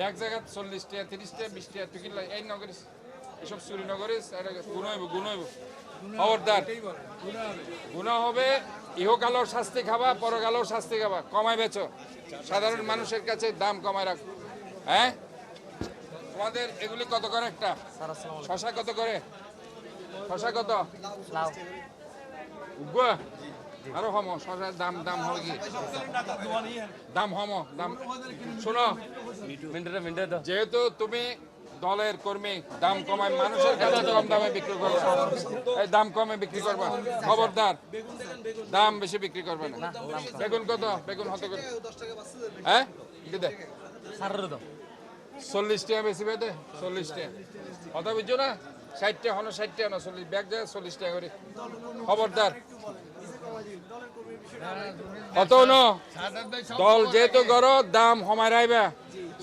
এক জায়গা 40 টাকা 30 টাকা 20 টাকা তুই কিনলে এই নগরিস এসব চুরি নগরিস গুণ হইব খবরদার গুনাহ হবে ইহকালের শাস্তি খাবা পরকালের শাস্তি খাবা কমাই বেচো সাধারণ মানুষের কাছে দাম কমায় রাখ হ্যাঁ তোমাদের এগুলি কত করে একটা শশা কত করে শশা কত উগুয়া আরো হম শশার দাম দাম হবে কি দাম হম দাম শোনো যেহেতু তুমি দলের কর্মী দাম কমায় মানুষের কাছে কম দামে বিক্রি করবে এই দাম কমে বিক্রি করবা খবরদার দাম বেশি বিক্রি করবে না বেগুন কত বেগুন হতে করে হ্যাঁ দে 40 টাকা বেশি বেদে 40 টাকা কথা বুঝছো না 60 টাকা হনো 60 টাকা না 40 ব্যাগ যায় 40 টাকা করে খবরদার কত ন দল যেহেতু করো দাম কমায় রাখবে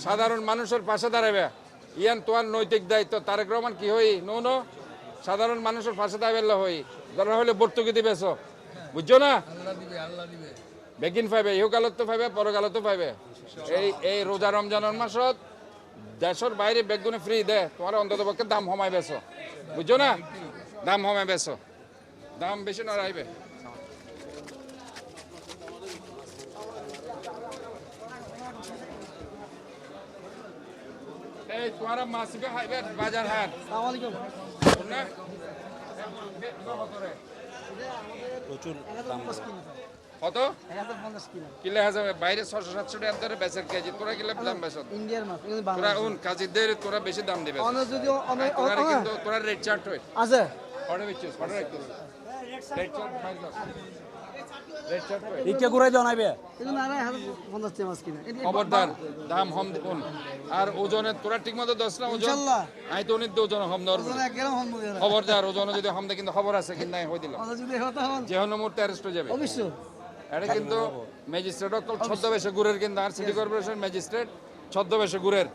সাধারণ মানুষের পাশে দাঁড়াবে ইয়ান তোমার নৈতিক দায়িত্ব তারেক রহমান কি হই নো সাধারণ মানুষের পাশে দাঁড়াবে হই দরকার হলে ভর্তুকি দিবেছ বুঝছো না বেগিন পাইবে ইহকালত তো পাইবে পরকালত তো পাইবে এই রোজা রমজানের মাসত দেশের বাইরে বেগুনে ফ্রি দে তোমার অন্তত পক্ষে দাম কমাই বেছো বুঝছো না দাম কমাই বেছো দাম বেশি না রাইবে এই তোমার মাসিবে হাইবে বাজার হাট আসসালামু আলাইকুম না প্রচুর দাম কত 1050 কিলো হাজার বাইরে 600-700 টাকা ধরে বেচের কেজি তোরা কিলো দাম বেচ ইন্ডিয়ার মাছ তোরা উন কাজীদের তোরা বেশি দাম দিবে তোরা কিন্তু তোরা রেট চার্ট হয় আছে অর্ডার বিচ্ছিস অর্ডার রাখছিস rate chart file rate chart হয় ইকে ঘুরাই দাও নাইবে এগুলো না 1050 টাকা মাছ কিনা খবরদার দাম কম দিন আর ওজনে তোরা ঠিকমতো দস না ওজন ইনশাআল্লাহ আই তো অনেক ওজন কম দর ওজনে 1 গ্রাম হন মুগেরা খবরদার ওজনে যদি কম দে কিন্তু খবর আছে কিন্তু নাই হই দিলাম ওজনে যদি হতো হন যে হন মুহূর্তে অ্যারেস্ট হয়ে যাবে অবশ্যই এটা কিন্তু ম্যাজিস্ট্রেট অকল ছদ্মবেশে ঘুরের কিন্তু আর সিটি কর্পোরেশন ম্যাজিস্ট্রেট ছদ্মবেশে ঘুরের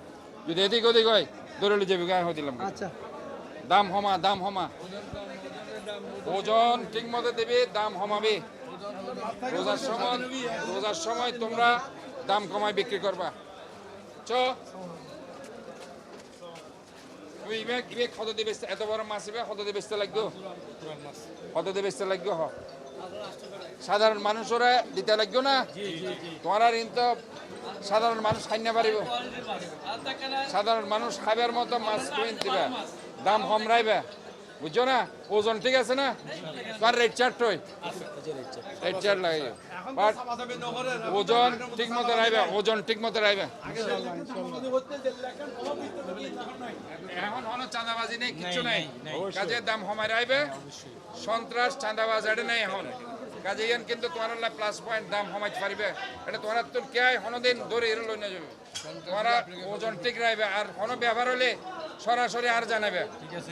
যদি এদিক ওদিক হয় ধরে লি যাবি গায়ে হয়ে দিলাম আচ্ছা দাম হমা ওজন ঠিক মতো দিবি দাম কমাবি রোজার সময় তোমরা দাম কমাই বিক্রি করবা চ তুমি ইবে কত দিবে এত বড় মাছ ইবে কত দিবে লাগবে কত দিবে লাগবে হ সাধারণ মানুষরা দিতে লাগবে না তোমার কিন্তু সাধারণ মানুষ খাই না পারিব সাধারণ মানুষ খাবার মতো মাছ কিনে দিবে দাম কম রাইবে বুঝছো না ওজন ঠিক আছে না তোমার রেট চার্ট হই রেট চার্ট লাগে বাট ওজন ঠিক মতো রাইবে ওজন ঠিক মতো রাইবে এখন হলো চাঁদাবাজি নেই কিছু নাই কাজের দাম কমায় রাইবে সন্ত্রাস চাঁদাবাজ এটা নেই এখন কাজে ইয়ান কিন্তু তোমার প্লাস পয়েন্ট দাম কমাইতে পারবে এটা তোমার তোর কে হনদিন ধরে এর লই না যাবে তোমার ওজন ঠিক রাখবে আর কোনো ব্যবহার হলে সরাসরি আর জানাবে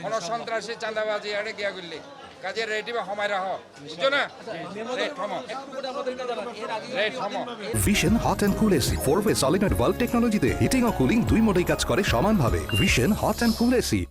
কোনো সন্ত্রাসী চাঁদাবাজি এটা গিয়া করলে কাজে রেট বা কমাই রাখ বুঝছো না rate com vision hot and cool AC 4-way solenoid valve টেকনোলজিতে হিটিং ও কুলিং দুই মোডেই কাজ করে সমানভাবে vision hot and cool AC